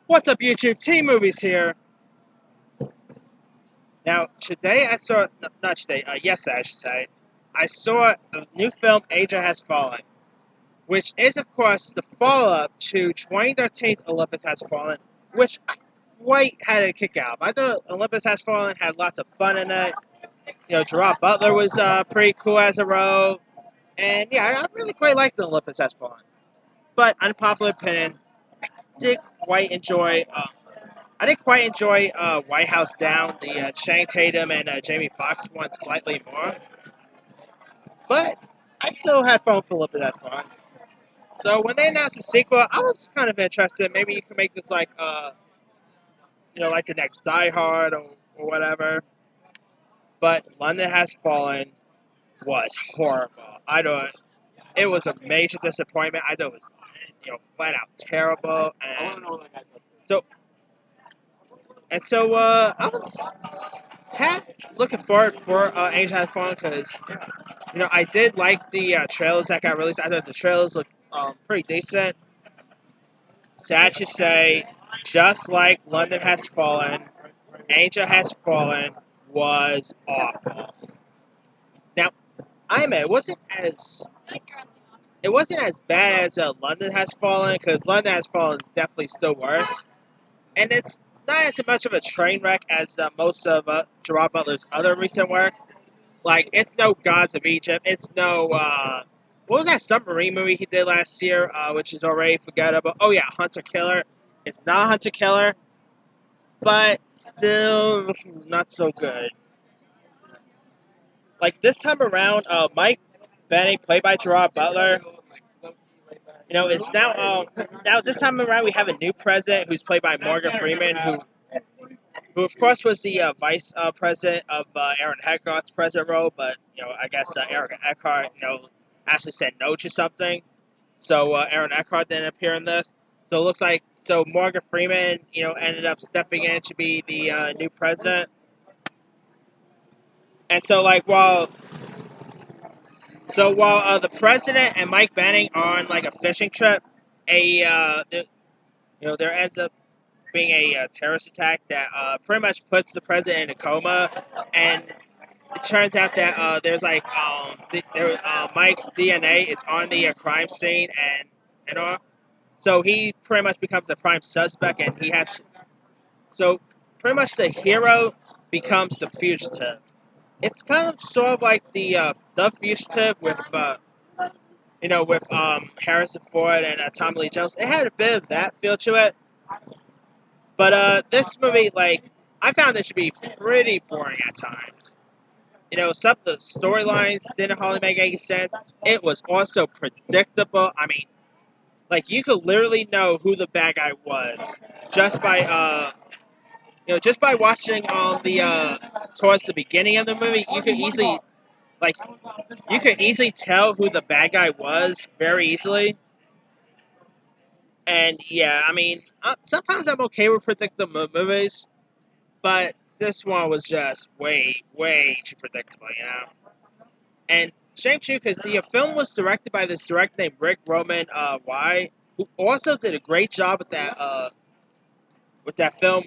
What's up, YouTube? Team Movies here. Now, today I saw, no, not today, yesterday I should say, I saw a new film, Asia Has Fallen, which is, of course, the follow-up to 2013's Olympus Has Fallen, which I quite had a kick out. I thought Olympus Has Fallen had lots of fun in it. You know, Gerard Butler was pretty cool as a role, and yeah, I really quite liked the Olympus Has Fallen. But unpopular opinion, did quite enjoy I did quite enjoy White House Down, the Channing Tatum and Jamie Foxx one slightly more, but I still had fun with Philippa. That's fun. So when they announced the sequel, I was kind of interested. Maybe you can make this like like the next Die Hard or whatever. But London Has Fallen was horrible. I thought it was a major disappointment. I thought it was flat out terrible, and so I was tad looking forward for Angel Has Fallen because I did like the trailers that got released. I thought the trailers looked pretty decent. Sad to say, just like London Has Fallen, Angel Has Fallen was awful. Now, I admit it wasn't as bad as London Has Fallen because London Has Fallen is definitely still worse, and it's not as much of a train wreck as most of Gerard Butler's other recent work. Like, it's no Gods of Egypt. It's no, what was that submarine movie he did last year, which is already forgettable? Oh, yeah, Hunter Killer. It's not Hunter Killer, but still not so good. Like, this time around, Mike Benning, played by Gerard Butler, it's now this time around we have a new president who's played by Morgan Freeman, who of course was the vice president of Aaron Eckhart's president role, but I guess Aaron Eckhart actually said no to something, so Aaron Eckhart didn't appear in this. So it looks like Morgan Freeman ended up stepping in to be the new president, and while the president and Mike Banning are on like a fishing trip, there ends up being a terrorist attack that pretty much puts the president in a coma, and it turns out that Mike's DNA is on the crime scene and all. So he pretty much becomes the prime suspect, and so pretty much the hero becomes the fugitive. It's kind of sort of like the fugitive with Harrison Ford and Tommy Lee Jones. It had a bit of that feel to it, but this movie, like, I found it to be pretty boring at times. Some of the storylines didn't hardly make any sense. It was also predictable. I mean, like, you could literally know who the bad guy was just by just by watching the towards the beginning of the movie. You could easily tell who the bad guy was very easily. And yeah, I mean, sometimes I'm okay with predictable movies, but this one was just way, way too predictable. And shame too, because the film was directed by this director named Rick Roman Y, who also did a great job with that film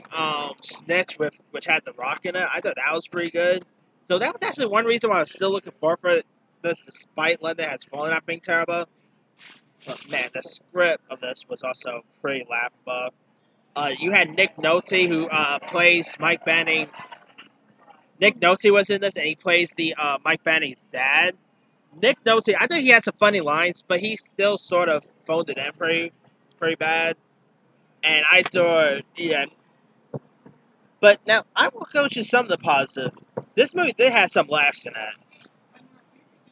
Snitch, which had The Rock in it. I thought that was pretty good. So that was actually one reason why I was still looking forward for this, despite London Has Fallen not being terrible. But man, the script of this was also pretty laughable. You had Nick Nolte, who plays Mike Banning's. Nick Nolte was in this, and he plays the Mike Banning's dad. Nick Nolte, I think he had some funny lines, but he still sort of phoned it in pretty bad. And I thought, yeah. But now I will go to some of the positive. This movie did have some laughs in it.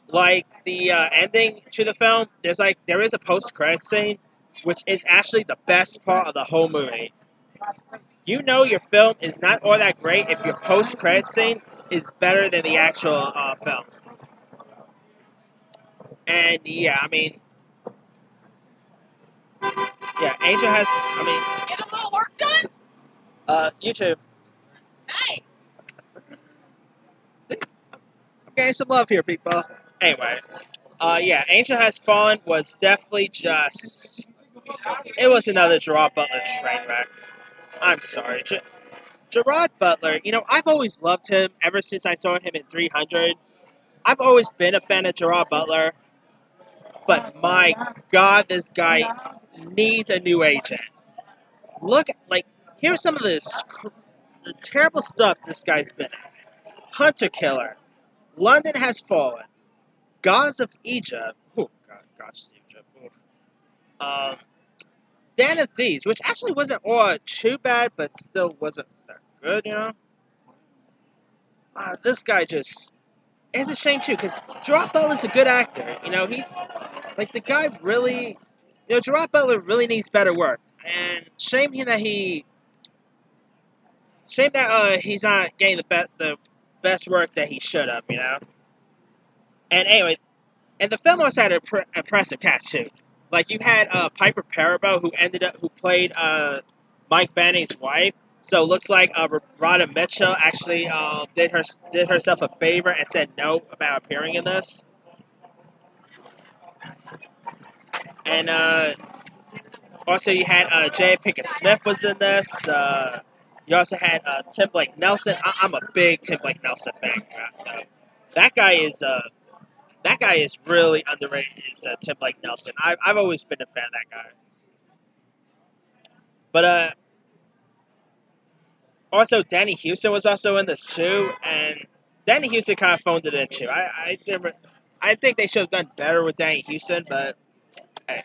Like the ending to the film, there is a post-credit scene, which is actually the best part of the whole movie. Your film is not all that great if your post-credit scene is better than the actual film. And yeah, I mean, yeah, Angel has. I mean, Get them all work done? YouTube. Nice. I'm getting some love here, people. Anyway, yeah, Angel Has Fallen was definitely just. It was another Gerard Butler train wreck. I'm sorry. Gerard Butler, I've always loved him ever since I saw him in 300. I've always been a fan of Gerard Butler, but my God, this guy needs a new agent. Here's some of the terrible stuff this guy's been in. Hunter Killer, London Has Fallen, Gods of Egypt, gosh, Egypt, Den of Thieves, which actually wasn't all too bad, but still wasn't that good. This guy just, it's a shame too, because Gerard Butler's a good actor. The guy really, Gerard Butler really needs better work, and shame that he's not getting the best work that he should have. And anyway, and the film also had an impressive cast too. Like you had Piper Perabo, who played Mike Banning's wife. So it looks like Rhoda Mitchell actually did herself a favor and said no about appearing in this. And also you had J. Pinkett Smith was in this. You also had Tim Blake Nelson. I'm a big Tim Blake Nelson fan. That guy is really underrated. Is Tim Blake Nelson? I've always been a fan of that guy. But also Danny Houston was also in this too, and Danny Houston kind of phoned it in too. I think they should have done better with Danny Houston, but hey,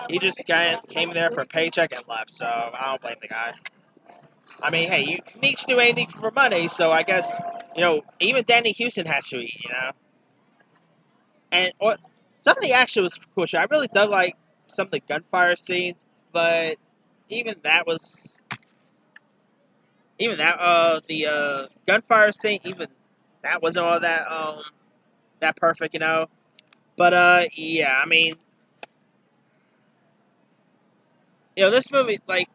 he just came there for a paycheck and left. So I don't blame the guy. I mean, hey, you need to do anything for money, so I guess even Danny Houston has to eat. And some of the action was cool. I really dug like some of the gunfire scenes, but even that the gunfire scene, even that wasn't all that perfect. But yeah, I mean, this movie, like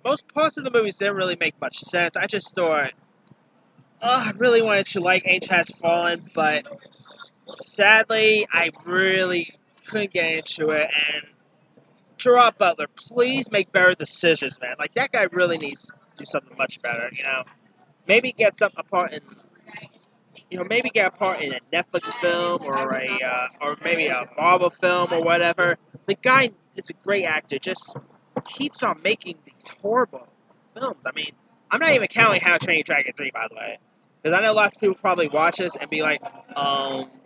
most parts of the movies, didn't really make much sense. I just thought, I really wanted to like Angel Has Fallen, but sadly, I really couldn't get into it. And Gerard Butler, please make better decisions, man. Like that guy really needs to do something much better. Maybe get a part in a Netflix film or maybe a Marvel film or whatever. The guy is a great actor. Just keeps on making these horrible films. I mean, I'm not even counting How to Train Your Dragon 3, by the way. Because I know lots of people probably watch this and be like,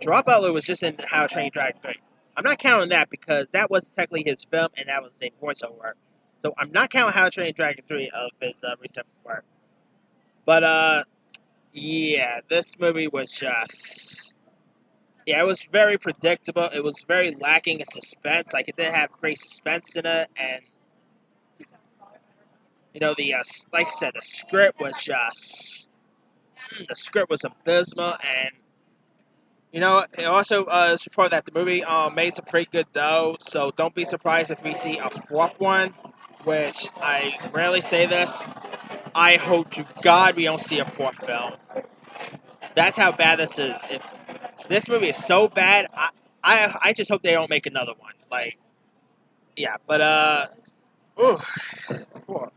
Gerard Butler was just in How to Train Your Dragon 3. I'm not counting that because that was technically his film and that was a voiceover work. So I'm not counting How to Train Your Dragon 3 of his recent work. But, yeah, this movie was just... Yeah, it was very predictable. It was very lacking in suspense. Like, it didn't have great suspense in it. And, like I said, the script was just... The script was abysmal. And, it also is reported that the movie made some pretty good dough. So don't be surprised if we see a fourth one. Which, I rarely say this. I hope to God we don't see a fourth film. That's how bad this is. If this movie is so bad, I just hope they don't make another one. Like, yeah, but ooh, cool.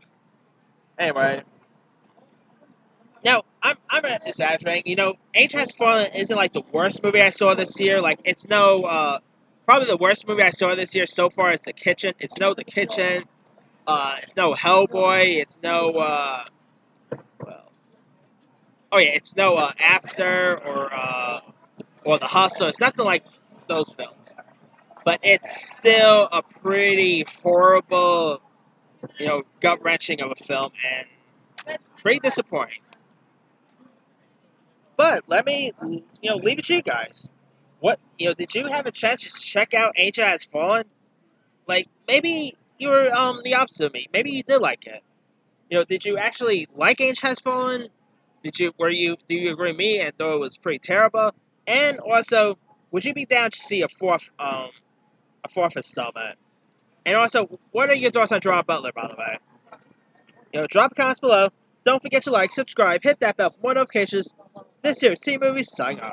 Anyway, now I'm exaggerating. Angel Has Fallen isn't like the worst movie I saw this year. Like, it's no probably the worst movie I saw this year so far is The Kitchen. It's no The Kitchen. It's no Hellboy. It's no it's no After or The Hustle. It's nothing like those films. But it's still a pretty horrible, gut-wrenching of a film and pretty disappointing. But let me, leave it to you guys. What, did you have a chance to check out Angel Has Fallen? Like, maybe you were the opposite of me. Maybe you did like it. Did you actually like Angel Has Fallen? Do you agree with me and thought it was pretty terrible? And also, would you be down to see a fourth installment? And also, what are your thoughts on Gerard Butler, by the way? Drop comments below. Don't forget to like, subscribe, hit that bell for more notifications. This here is T Movies signing off.